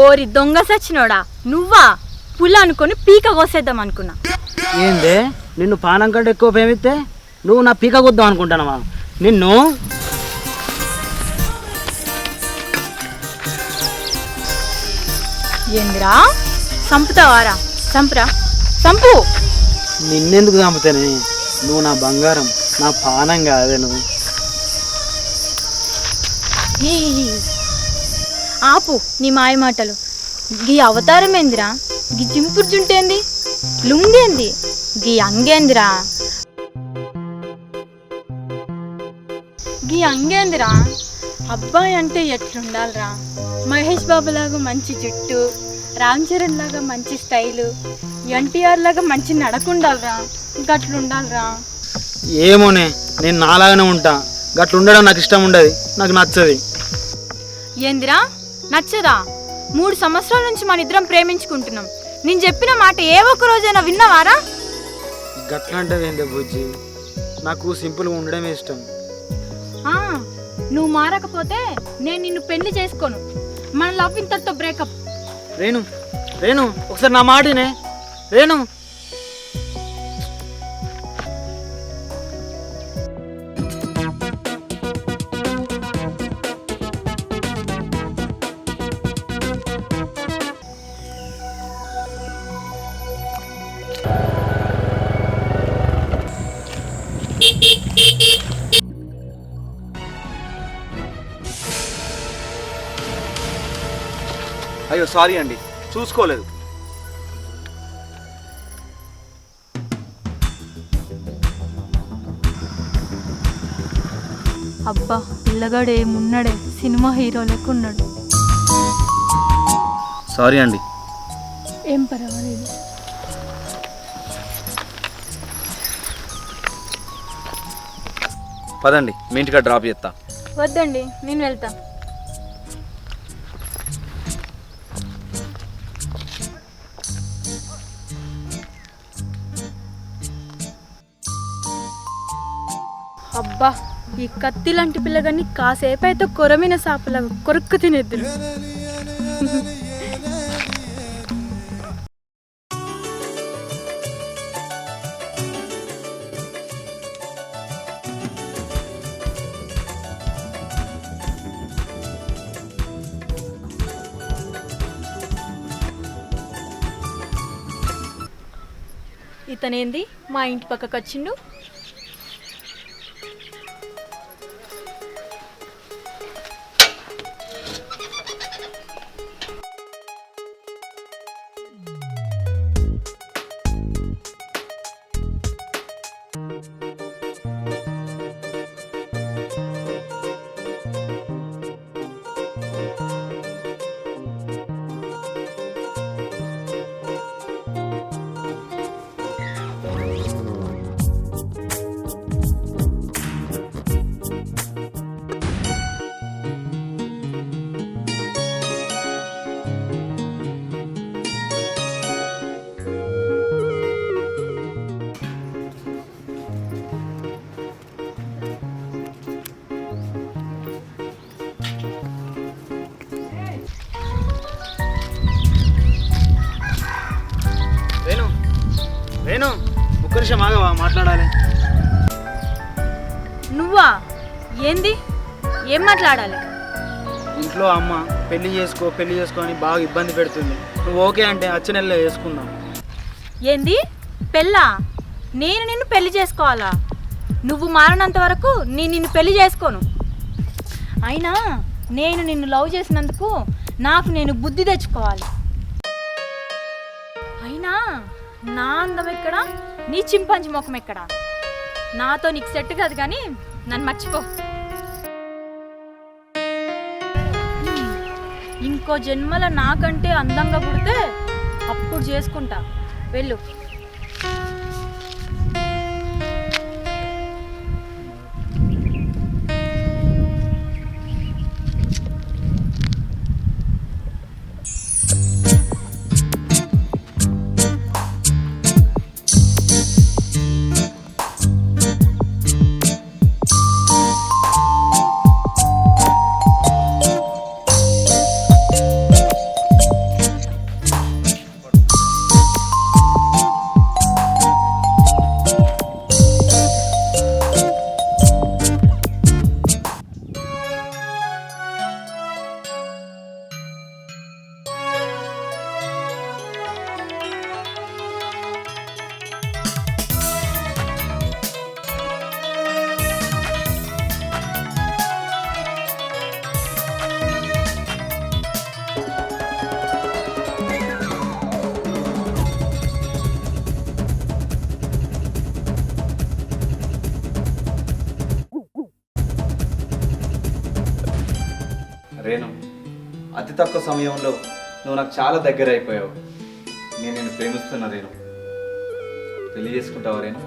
ఓరి దొంగ సచ్చినోడా, నువ్వా? పుల్ల అనుకొని పీక కోసేద్దాం అనుకున్నా. ఏందే నిన్ను పానం కంటే ఎక్కువ ప్రేమిస్తే నువ్వు నా పీక కొద్దాం అనుకుంటానవా? నిన్ను ఏందిరా చంపుతావారా? చంపురా, చంపు. నిన్నెందుకు చంపుతానే? నువ్వు నా బంగారం, నా పానం కాదే నువ్వు. ఆపు నీ మాయ మాటలు. గీ అవతారం ఏందిరా? గీ జింపుడు జుంటేంది? లుంగేంది? గీ అంగేందిరా? గీ అంగేందిరా? అబ్బాయి అంటే ఎట్లుండాలిరా? మహేష్ బాబు లాగా మంచి జుట్టు, రామ్ చరణ్ లాగా మంచి స్టైలు, ఎన్టీఆర్ లాగా మంచి నడకుండాలిరా. గట్లుండాలిరా. ఏమోనే, నేను నాలాగానే ఉంటా. గట్లుండడం నాకు ఇష్టం ఉండదు, నాకు నచ్చది. ఏందిరా నచ్చదా? 3 సంవత్సరాల నుంచి మన ఇద్దరం ప్రేమించుకుంటున్నాం. నేను చెప్పిన మాట ఏ ఒక్క రోజైనా విన్నావారా? గట్లంటే ఏందే బుజ్జి, నాకు సింపుల్గా ఉండడమే ఇష్టం. నువ్వు మారకపోతే నేను నిన్ను పెళ్లి చేసుకోను. మన లవ్ ఇంతటితో బ్రేకప్. రేణు, రేణు, ఒకసారి నా మాటనే. రేణు, అయ్యో సారీ అండి, చూసుకోలేదు. అబ్బా పిల్లగాడు ఏమున్నాడే, సినిమా హీరో లెక్క ఉన్నాడు. సారీ అండి. ఏం పర్వాలేదు. పదండి, మీ ఇంటికి డ్రాప్ చేస్తా. వద్దండి, నేను వెళ్తా. అబ్బా ఈ కత్తి లాంటి పిల్లగాన్ని కాసేపు అయితే కొరమైన సాపలాగా కొరుక్కు తినేద్దు. ఇతనేంది మా ఇంటి పక్కకు వచ్చిండు? రేణు, ఒక్క నిమిషం ఆగవా, మాట్లాడాలి. నువ్వా? ఏంది? ఏం మాట్లాడాలి? ఇంట్లో అమ్మ పెళ్లి చేసుకో పెళ్లి చేసుకో అని బాగా ఇబ్బంది పెడుతుంది. నువ్వు ఓకే అంటే వచ్చే నెలలో చేసుకుందాం. ఏంది పెళ్ళా? నేను నిన్ను పెళ్లి చేసుకోవాలా? నువ్వు మారినంత వరకు నేను నిన్ను పెళ్లి చేసుకోను. అయినా నేను నిన్ను లవ్ చేసినందుకు నాకు నేను బుద్ధి తెచ్చుకోవాలి. అయినా నా అందం ఎక్కడా, నీ చింపాంజీ ముఖం ఎక్కడా? నాతో నీకు సెట్ కాదు కానీ నన్ను మర్చిపో. ఇంకో జన్మల నాకంటే అందంగా పుడితే అప్పుడు చేసుకుంటా. వెళ్ళు. రేణు, అతి తక్కువ సమయంలో నువ్వు నాకు చాలా దగ్గర అయిపోయావు. నేను నిన్ను ప్రేమిస్తున్నా రేణు. పెళ్లి చేసుకుంటావా రేణు?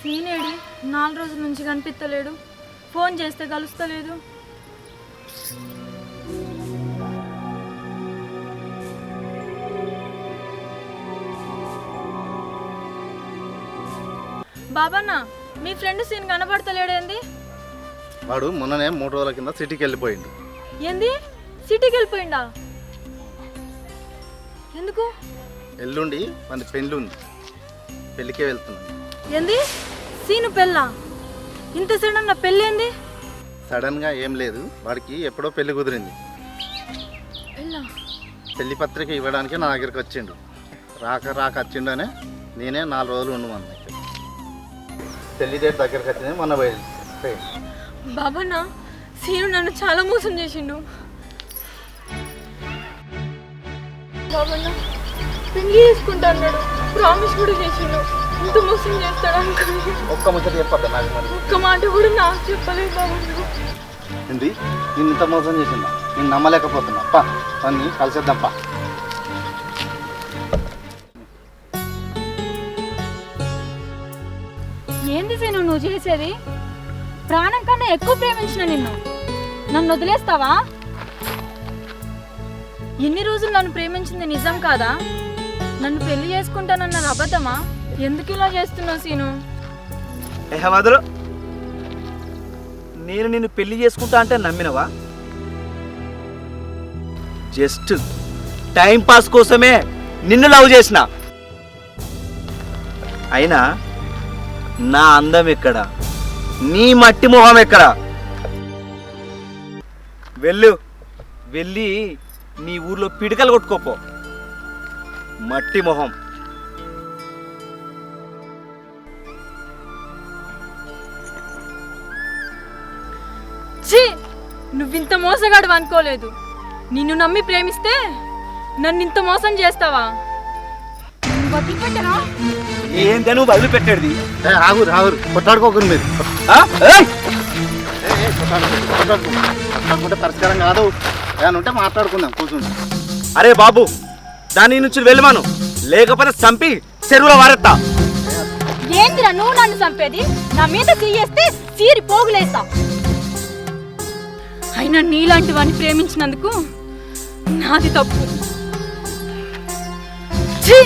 సీనేడి 4 రోజుల నుంచి కనిపిస్తలేడు. ఫోన్ చేస్తే కలుస్తలేదు. బాబన్న, మీ ఫ్రెండ్ సీన్ కనబడతలేడేంది? వాడు మొన్ననే 3 రోజుల కింద సిటీకి వెళ్ళిపోయిండు. ఏంది? సిటీకి వెళ్ళిపోయిందా? ఎందుకు? ఎల్లుండి మన పెళ్ళి ఉంది, పెళ్ళికే వెళ్తున్నాను. ఏంది? సీను పెళ్ళా? ఇంత సడన్ నా పెళ్ళి ఏంది? సడన్గా ఏం లేదు, వాడికి ఎప్పుడో పెళ్లి కుదిరింది. పెళ్ళా? పెళ్లి పత్రిక ఇవ్వడానికి నా దగ్గరికి వచ్చిండు. రాక వచ్చిండనే నేనే 4 రోజులు ఉండమన్నా. పెళ్లి డేట్ దగ్గరికి వచ్చింది, మొన్న పోయింది. బాబన్న, సీను నన్ను చాలా మోసం చేసిండు. బాబన్న పెళ్లి చేసుకుంటా అన్నాడు, ప్రామిస్ కూడా చేసిండు. ఇంత మోసం చేస్తాడు అనుకుని ఒక్క ముచ్చట చెప్పద్దా నాకు? మరి ఒక్క మాట కూడా నాకు చెప్పలేదు బాబన్న. ఏంది? నేను ఇంత మోసం చేసిందా? నేను నమ్మలేకపోతున్నా. పా పని కలిసేద్దాం పా. ఏంది సీను నువ్వు చేసేది? ప్రాణం కన్నా ఎక్కువ ప్రేమించిన నిన్ను నన్ను వదిలేస్తావా? ఎన్ని రోజులు నన్ను ప్రేమించింది నిజం కాదా? నన్ను పెళ్లి చేసుకుంటానన్న అబద్ధమా? ఎందుకు ఇలా చేస్తున్నావు సీను? వదలు. నేను నిన్ను పెళ్లి చేసుకుంటా అంటే నమ్మినవా? జస్ట్ టైం పాస్ కోసమే నిన్ను లవ్ చేసిన. అయినా నా అందం ఎక్కడ, నీ మట్టి మొహం ఎక్కడ? వెళ్ళి నీ ఊర్లో పిడికలు కొట్టుకోపో, మట్టి మొహం. ఛీ, నువ్వింత మోసగాడు అనుకోలేదు. నిన్ను నమ్మి ప్రేమిస్తే నన్ను ఇంత మోసం చేస్తావా? వదిలిపెట్టరా? ఏంటి నువ్వు వదిలిపెట్టేది? ఆగురు ఆగురు, కొట్టాడుకోకరు మీరు. కొట్టాడుకుంటే పరిష్కారం కాదు. ఏమన్నా ఉంటే మాట్లాడుకుందాం కూర్చుంటాం. అరే బాబు, దాని నుంచి వెళ్ళమాను, లేకపోతే చంపి చెరువులో వారెత్తా. ఏందిరా నువ్వు నన్ను చంపేది? నా మీద తీయేస్తే చీరి పోగులేస్తా. అయినా నీలాంటి వాడిని ప్రేమించినందుకు నాది తప్పు. ఛీ!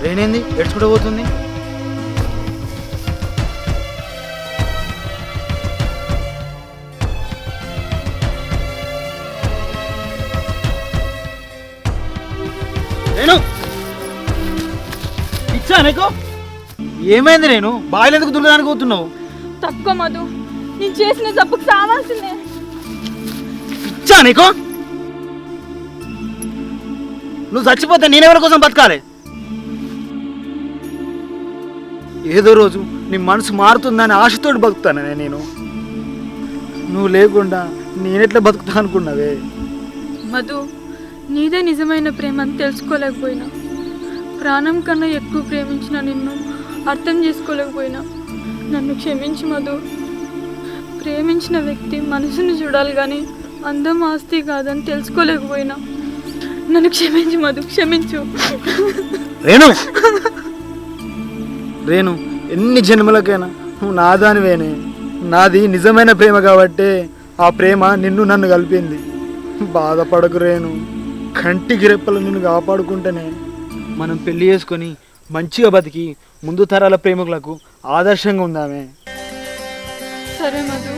రేనేంది ఎడుచుకుంటూ పోతుంది? రేణు, ఇచ్చా నీకు? ఏమైంది రేణు? బాయిలు ఎందుకు దుర్గడానికి పోతున్నావు? తక్కువ మధు, నేను చేసిన తప్పుకు సావాల్సిందే. ఇచ్చా నీకు? నువ్వు చచ్చిపోతే నేనెవరి కోసం బతకాలి? ఏదో రోజు నీ మనసు మారుతుందని ఆశతోటి బతుకుతానే నేను. నువ్వు లేకుండా నేనెట్లా బతుకుతా అనుకున్నావే? మధు, నీదే నిజమైన ప్రేమ అని తెలుసుకోలేకపోయినా, ప్రాణం కన్నా ఎక్కువ ప్రేమించిన నిన్ను అర్థం చేసుకోలేకపోయినా నన్ను క్షమించు మధు. ప్రేమించిన వ్యక్తి మనసుని చూడాలి కానీ అందం ఆస్తి కాదని తెలుసుకోలేకపోయినా నన్ను క్షమించు మధు, క్షమించు. రేణు, రేణు, ఎన్ని జన్మలకైనా నువ్వు నాదానివేనే. నాది నిజమైన ప్రేమ కాబట్టే ఆ ప్రేమ నిన్ను నన్ను కలిపింది. బాధపడకు రేణు, కంటికి రెప్పలు నిన్ను కాపాడుకుంటేనే మనం పెళ్లి చేసుకొని మంచిగా బతికి ముందు తరాల ప్రేమికులకు ఆదర్శంగా ఉందామే. సరే మధు.